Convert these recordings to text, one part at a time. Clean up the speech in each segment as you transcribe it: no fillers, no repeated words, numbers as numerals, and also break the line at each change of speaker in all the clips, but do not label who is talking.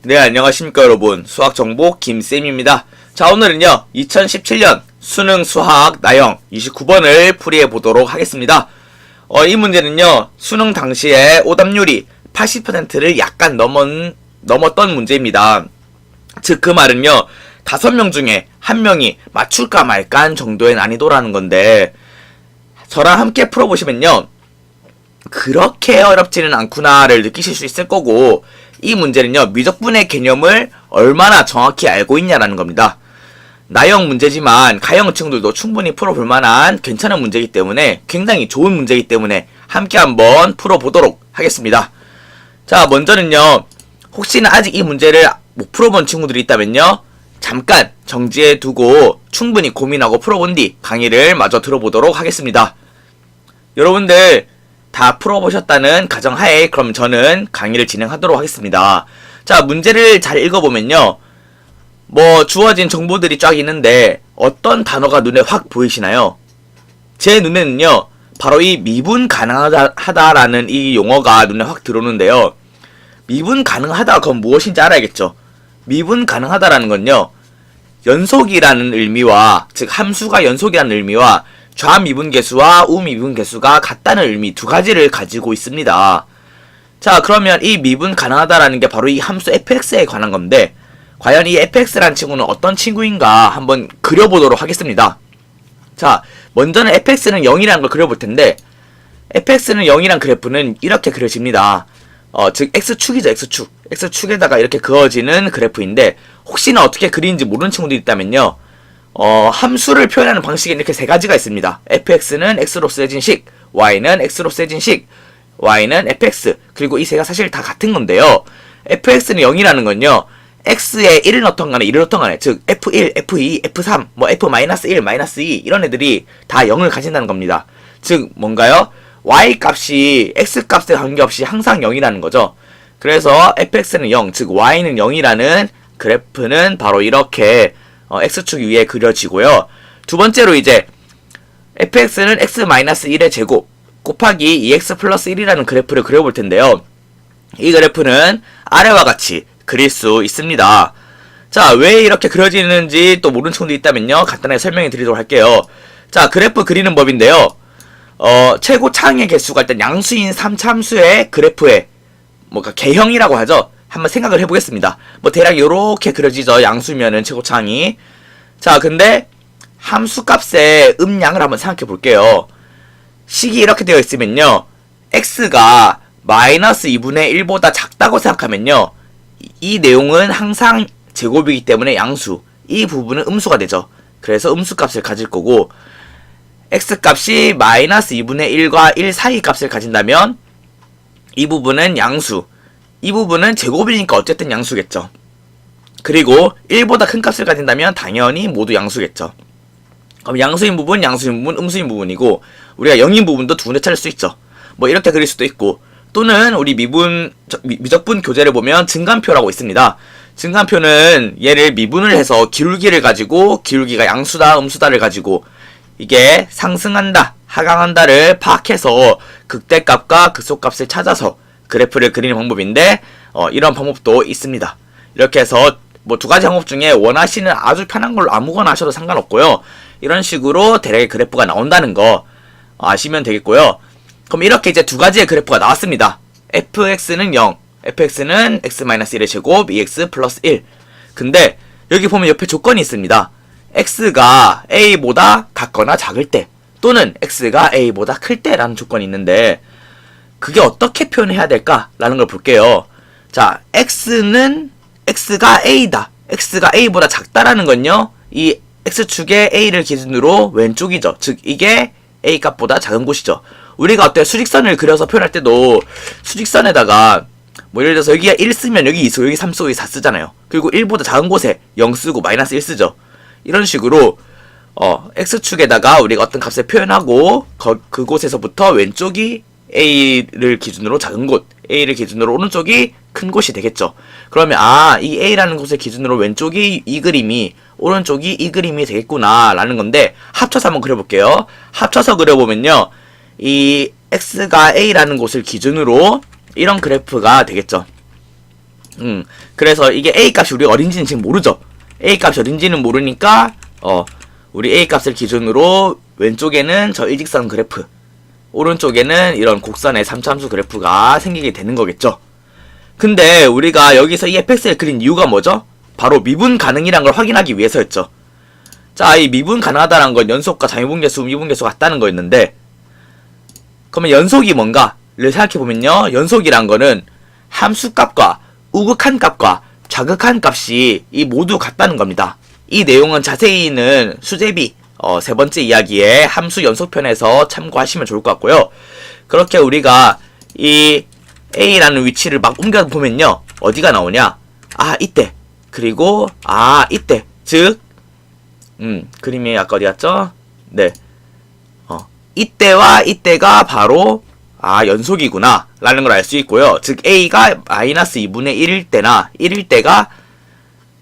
네, 안녕하십니까 여러분. 수학정보 김쌤입니다. 자, 오늘은요 2017년 수능 수학 나형 29번을 풀이해 보도록 하겠습니다. 이 문제는요 수능 당시에 오답률이 80%를 약간 넘었던 문제입니다. 즉 그 말은요 5명 중에 1명이 맞출까 말까 정도의 난이도라는 건데, 저랑 함께 풀어보시면요 그렇게 어렵지는 않구나를 느끼실 수 있을 거고, 이 문제는요 미적분의 개념을 얼마나 정확히 알고 있냐라는 겁니다. 나형 문제지만 가형 친구들도 충분히 풀어볼 만한 괜찮은 문제이기 때문에, 굉장히 좋은 문제이기 때문에 함께 한번 풀어보도록 하겠습니다. 자, 먼저는요 혹시나 아직 이 문제를 못 풀어본 친구들이 있다면요 잠깐 정지해 두고 충분히 고민하고 풀어본 뒤 강의를 마저 들어보도록 하겠습니다. 여러분들 다 풀어보셨다는 가정하에 그럼 저는 강의를 진행하도록 하겠습니다. 자, 문제를 잘 읽어보면요 주어진 정보들이 쫙 있는데 어떤 단어가 눈에 확 보이시나요? 제 눈에는요 바로 이 미분 가능하다라는 이 용어가 눈에 확 들어오는데요, 미분 가능하다 그건 무엇인지 알아야겠죠. 미분 가능하다라는 건요 연속이라는 의미와, 즉 함수가 연속이라는 의미와 좌미분계수와 우미분계수가 같다는 의미 두 가지를 가지고 있습니다. 자, 그러면 이 미분 가능하다라는 게 바로 이 함수 fx에 관한 건데, 과연 이 fx라는 친구는 어떤 친구인가 한번 그려보도록 하겠습니다. 자, 먼저는 fx는 0이라는 걸 그려볼 텐데, fx는 0이란 그래프는 이렇게 그려집니다. 즉 x축이죠. x축에다가 이렇게 그어지는 그래프인데, 혹시나 어떻게 그리는지 모르는 친구들이 있다면요 함수를 표현하는 방식에는 이렇게 세 가지가 있습니다. fx는 x로 쓰여진 식, y는 x로 쓰여진 식, y는 fx, 그리고 이 세 가지 사실 다 같은 건데요, fx는 0이라는 건요 x에 1을 넣던 간에 1을 넣던 간에, 즉 f1, f2, f3, f-1, -2 이런 애들이 다 0을 가진다는 겁니다. 즉 뭔가요? y 값이 x 값에 관계없이 항상 0이라는 거죠. 그래서 fx는 0, 즉 y는 0이라는 그래프는 바로 이렇게 x축 위에 그려지고요. 두 번째로 이제 fx는 x-1의 제곱 곱하기 2x 플러스 1이라는 그래프를 그려볼 텐데요, 이 그래프는 아래와 같이 그릴 수 있습니다. 자, 왜 이렇게 그려지는지 또 모르는 친구도 있다면요 간단하게 설명해 드리도록 할게요. 자, 그래프 그리는 법인데요, 최고 차항의 개수가 일단 양수인 3차함수의 그래프의 개형이라고 하죠. 한번 생각을 해보겠습니다. 대략 요렇게 그려지죠, 양수면은 최고 차항이. 자, 근데 함수값의 음량을 한번 생각해 볼게요. 식이 이렇게 되어 있으면요 x가 마이너스 2분의 1보다 작다고 생각하면요 이 내용은 항상 제곱이기 때문에 양수, 이 부분은 음수가 되죠. 그래서 음수값을 가질 거고, x값이 마이너스 2분의 1과 1 사이 값을 가진다면 이 부분은 양수, 이 부분은 제곱이니까 어쨌든 양수겠죠. 그리고 1보다 큰 값을 가진다면 당연히 모두 양수겠죠. 그럼 양수인 부분, 음수인 부분이고, 우리가 0인 부분도 두 군데 찾을 수 있죠. 이렇게 그릴 수도 있고, 또는 우리 미적분 교재를 보면 증간표라고 있습니다. 증간표는 얘를 미분을 해서 기울기를 가지고, 기울기가 양수다, 음수다를 가지고 이게 상승한다, 하강한다를 파악해서 극대값과 극소값을 찾아서 그래프를 그리는 방법인데, 이런 방법도 있습니다. 이렇게 해서 두 가지 방법 중에 원하시는 아주 편한 걸로 아무거나 하셔도 상관없고요, 이런 식으로 대략의 그래프가 나온다는 거 아시면 되겠고요. 그럼 이렇게 이제 두 가지의 그래프가 나왔습니다. fx는 0, fx는 x-1의 제곱, 2x 플러스 1. 근데 여기 보면 옆에 조건이 있습니다. x가 a보다 같거나 작을 때, 또는 x가 a보다 클 때라는 조건이 있는데, 그게 어떻게 표현해야 될까라는 걸 볼게요. 자, x가 a다, x가 a보다 작다라는 건요 이 x축의 a를 기준으로 왼쪽이죠. 즉 이게 a 값보다 작은 곳이죠. 우리가 어때요? 수직선을 그려서 표현할 때도 수직선에다가 예를 들어서 여기가 1 쓰면 여기 2 쓰고 여기 3 쓰고 여기 4 쓰잖아요. 그리고 1보다 작은 곳에 0 쓰고 마이너스 1 쓰죠. 이런 식으로 x축에다가 우리가 어떤 값을 표현하고 그곳에서부터 왼쪽이 a를 기준으로 작은 곳, a를 기준으로 오른쪽이 큰 곳이 되겠죠. 그러면 이 a라는 곳을 기준으로 왼쪽이 이 그림이, 오른쪽이 이 그림이 되겠구나 라는 건데, 합쳐서 한번 그려볼게요. 합쳐서 그려보면요 이 x가 a라는 곳을 기준으로 이런 그래프가 되겠죠. 그래서 이게 A 값이 우리가 어딘지는 지금 모르죠. A 값이 어딘지는 모르니까 우리 A 값을 기준으로 왼쪽에는 저 일직선 그래프, 오른쪽에는 이런 곡선의 3차함수 그래프가 생기게 되는 거겠죠. 근데 우리가 여기서 이 fx를 그린 이유가 뭐죠? 바로 미분 가능이란 걸 확인하기 위해서였죠. 자, 이 미분 가능하다는 건 연속과 자미분계수, 미분계수가 같다는 거였는데, 그러면 연속이 뭔가를 생각해보면요, 연속이란 거는 함수값과 우극한 값과 좌극한 값이 이 모두 같다는 겁니다. 이 내용은 자세히는 수제비 세 번째 이야기의 함수 연속편에서 참고하시면 좋을 것 같고요. 그렇게 우리가 이 A라는 위치를 막 옮겨보면요, 어디가 나오냐? 아, 이때. 그리고 이때. 즉 그림이 아까 어디 갔죠? 네. 이때와 이때가 바로 연속이구나 라는 걸 알 수 있고요. 즉 A가 마이너스 2분의 1일 때나 1일 때가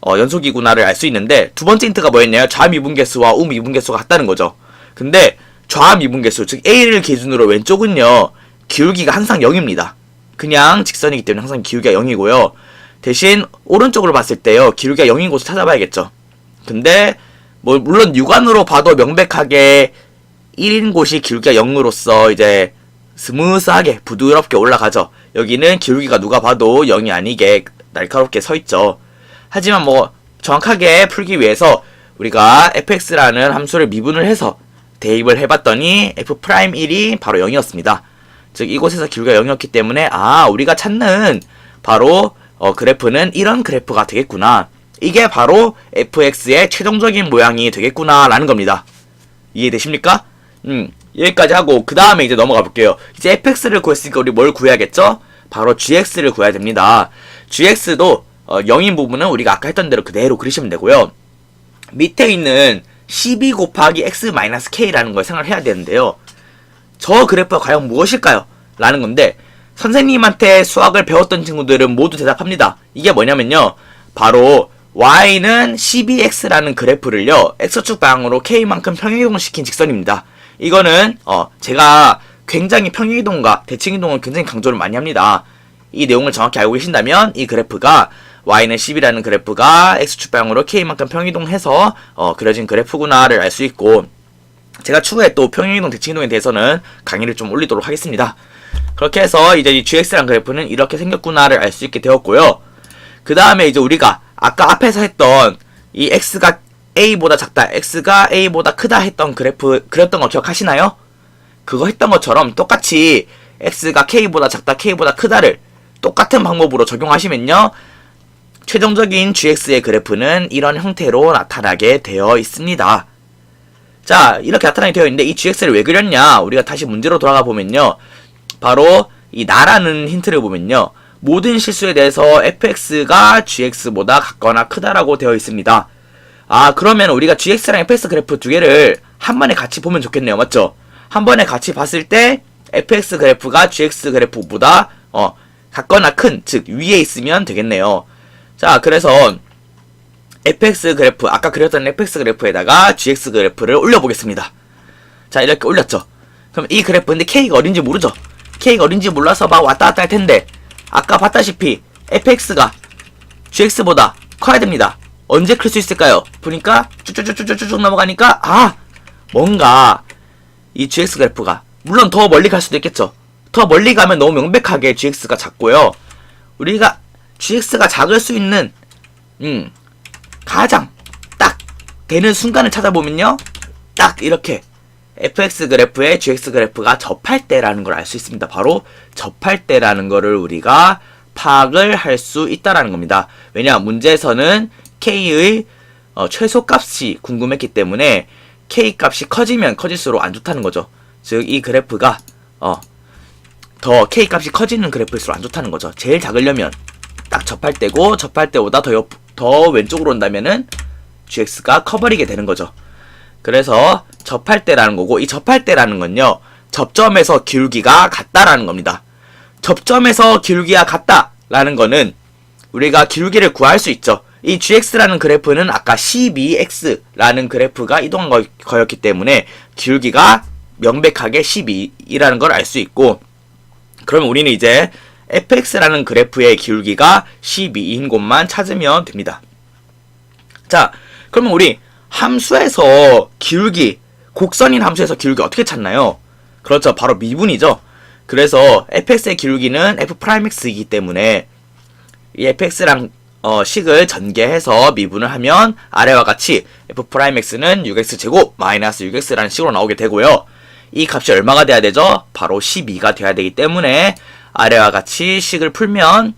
연속이구나를 알 수 있는데, 두 번째 힌트가 뭐였냐요? 좌미분계수와 우미분계수가 같다는 거죠. 근데 좌미분계수, 즉 A를 기준으로 왼쪽은요, 기울기가 항상 0입니다. 그냥 직선이기 때문에 항상 기울기가 0이고요. 대신 오른쪽으로 봤을 때요, 기울기가 0인 곳을 찾아봐야겠죠. 근데 물론 육안으로 봐도 명백하게 1인 곳이 기울기가 0으로서 이제 스무스하게 부드럽게 올라가죠. 여기는 기울기가 누가 봐도 0이 아니게 날카롭게 서있죠. 하지만 정확하게 풀기 위해서 우리가 fx라는 함수를 미분을 해서 대입을 해봤더니 f'1이 바로 0이었습니다. 즉 이곳에서 기울기가 0이었기 때문에 우리가 찾는 바로 그래프는 이런 그래프가 되겠구나, 이게 바로 fx의 최종적인 모양이 되겠구나 라는 겁니다. 이해되십니까? 여기까지 하고 그 다음에 이제 넘어가 볼게요. 이제 fx를 구했으니까 우리 뭘 구해야겠죠? 바로 gx를 구해야 됩니다. gx도 0인 부분은 우리가 아까 했던 대로 그대로 그리시면 되고요. 밑에 있는 12 곱하기 x-k라는 걸 생각을 해야 되는데요. 저 그래프가 과연 무엇일까요? 라는 건데, 선생님한테 수학을 배웠던 친구들은 모두 대답합니다. 이게 뭐냐면요, 바로 y는 12x라는 그래프를요, x축 방향으로 k만큼 평행이동시킨 직선입니다. 이거는 제가 굉장히 평행이동과 대칭이동을 굉장히 강조를 많이 합니다. 이 내용을 정확히 알고 계신다면 이 그래프가 y는 10이라는 그래프가 x축 방향으로 k만큼 평행이동해서 그려진 그래프구나를 알 수 있고, 제가 추후에 또 평행이동, 대칭이동에 대해서는 강의를 좀 올리도록 하겠습니다. 그렇게 해서 이제 이 gx라는 그래프는 이렇게 생겼구나를 알 수 있게 되었고요. 그 다음에 이제 우리가 아까 앞에서 했던 이 x가 a보다 작다, x가 a보다 크다 했던 그래프 그렸던 거 기억하시나요? 그거 했던 것처럼 똑같이 x가 k보다 작다, k보다 크다를 똑같은 방법으로 적용하시면요, 최종적인 gx의 그래프는 이런 형태로 나타나게 되어 있습니다. 자, 이렇게 나타나게 되어 있는데 이 gx를 왜 그렸냐? 우리가 다시 문제로 돌아가 보면요, 바로 이 나라는 힌트를 보면요, 모든 실수에 대해서 fx가 gx보다 같거나 크다라고 되어 있습니다. 그러면 우리가 gx랑 fx 그래프 두 개를 한 번에 같이 보면 좋겠네요. 맞죠? 한 번에 같이 봤을 때 fx 그래프가 gx 그래프보다 같거나 큰, 즉 위에 있으면 되겠네요. 자, 그래서 fx 그래프, 아까 그렸던 fx 그래프에다가 gx 그래프를 올려보겠습니다. 자, 이렇게 올렸죠. 그럼 이 그래프, 근데 k가 어딘지 모르죠? k가 어딘지 몰라서 막 왔다 갔다 할 텐데, 아까 봤다시피 fx가 gx보다 커야 됩니다. 언제 클 수 있을까요? 보니까 쭉쭉쭉쭉쭉 넘어가니까 뭔가 이 gx 그래프가, 물론 더 멀리 갈 수도 있겠죠. 더 멀리 가면 너무 명백하게 gx가 작고요. 우리가 gx가 작을 수 있는 가장 딱 되는 순간을 찾아보면요, 딱 이렇게 fx 그래프에 gx 그래프가 접할 때라는 걸 알 수 있습니다. 바로 접할 때라는 거를 우리가 파악을 할 수 있다라는 겁니다. 왜냐, 문제에서는 k의 최소값이 궁금했기 때문에 k 값이 커지면 커질수록 안 좋다는 거죠. 즉 이 그래프가 더 k 값이 커지는 그래프일수록 안 좋다는 거죠. 제일 작으려면 딱 접할 때고, 접할 때보다 더 왼쪽으로 온다면은 gx가 커버리게 되는 거죠. 그래서 접할 때라는 거고, 이 접할 때라는 건요, 접점에서 기울기가 같다라는 겁니다. 접점에서 기울기가 같다라는 거는 우리가 기울기를 구할 수 있죠. 이 gx라는 그래프는 아까 12x라는 그래프가 이동한 거였기 때문에 기울기가 명백하게 12이라는 걸 알 수 있고, 그러면 우리는 이제 fx라는 그래프의 기울기가 12인 곳만 찾으면 됩니다. 자, 그러면 우리 함수에서 기울기, 곡선인 함수에서 기울기 어떻게 찾나요? 그렇죠. 바로 미분이죠. 그래서 fx의 기울기는 f'x이기 때문에 이 fx랑 식을 전개해서 미분을 하면 아래와 같이 f'x는 6x제곱 마이너스 6x라는 식으로 나오게 되고요. 이 값이 얼마가 돼야 되죠? 바로 12가 돼야 되기 때문에 아래와 같이 식을 풀면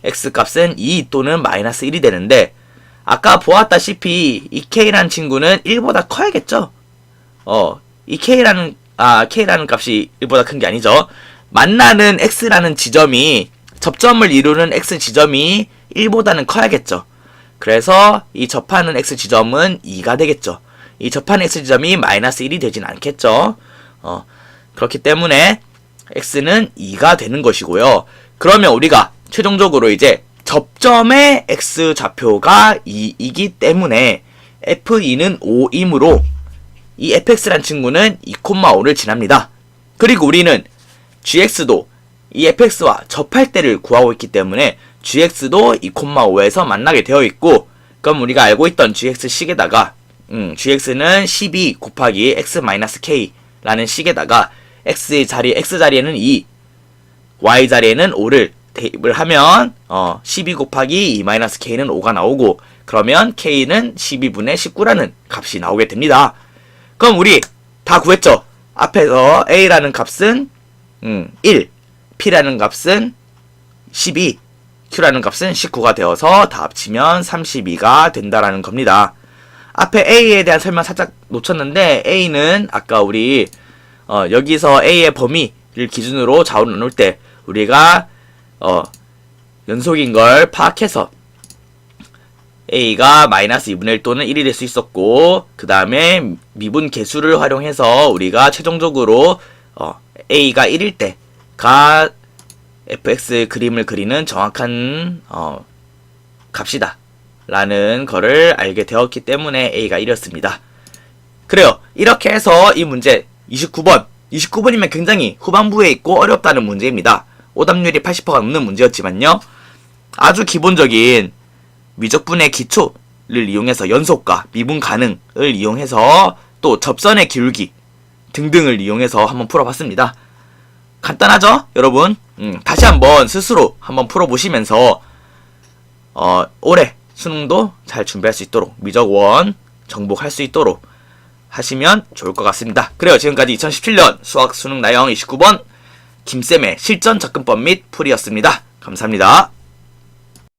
x값은 2 또는 마이너스 1이 되는데 아까 보았다시피 이 k라는 친구는 1보다 커야겠죠? 이 k라는 값이 1보다 큰 게 아니죠. 만나는 x라는 지점이 접점을 이루는 x 지점이 1보다는 커야겠죠. 그래서 이 접하는 x 지점은 2가 되겠죠. 이 접하는 x 지점이 마이너스 1이 되진 않겠죠. 그렇기 때문에 x는 2가 되는 것이고요. 그러면 우리가 최종적으로 이제 접점의 x 좌표가 2이기 때문에 f2는 5이므로 이 fx란 친구는 2,5를 지납니다. 그리고 우리는 gx도 이 fx와 접할 때를 구하고 있기 때문에 gx도 2,5에서 만나게 되어 있고, 그럼 우리가 알고 있던 gx식에다가 gx는 12 곱하기 x-k라는 식에다가 x 자리에는 2, y 자리에는 5를 대입을 하면 12 곱하기 2-k는 5가 나오고, 그러면 k는 12분의 19라는 값이 나오게 됩니다. 그럼 우리 다 구했죠? 앞에서 a라는 값은 1, p라는 값은 12, q라는 값은 19가 되어서 다 합치면 32가 된다라는 겁니다. 앞에 a에 대한 설명 살짝 놓쳤는데, a는 아까 우리 여기서 a의 범위를 기준으로 좌우를 나눌 때 우리가 연속인 걸 파악해서 a가 마이너스 2분의 1 또는 1이 될 수 있었고, 그 다음에 미분 계수를 활용해서 우리가 최종적으로 a가 1일 때가 fx 그림을 그리는 정확한 값이다 라는 거를 알게 되었기 때문에 a가 1이었습니다. 그래요. 이렇게 해서 이 문제 29번이면 굉장히 후반부에 있고 어렵다는 문제입니다. 오답률이 80%가 넘는 문제였지만요, 아주 기본적인 미적분의 기초를 이용해서 연속과 미분 가능을 이용해서 또 접선의 기울기 등등을 이용해서 한번 풀어봤습니다. 간단하죠, 여러분? 다시 한번 스스로 한번 풀어보시면서 올해 수능도 잘 준비할 수 있도록 미적원 정복할 수 있도록 하시면 좋을 것 같습니다. 그래요. 지금까지 2017년 수학 수능 나형 29번 김쌤의 실전 접근법 및 풀이였습니다. 감사합니다.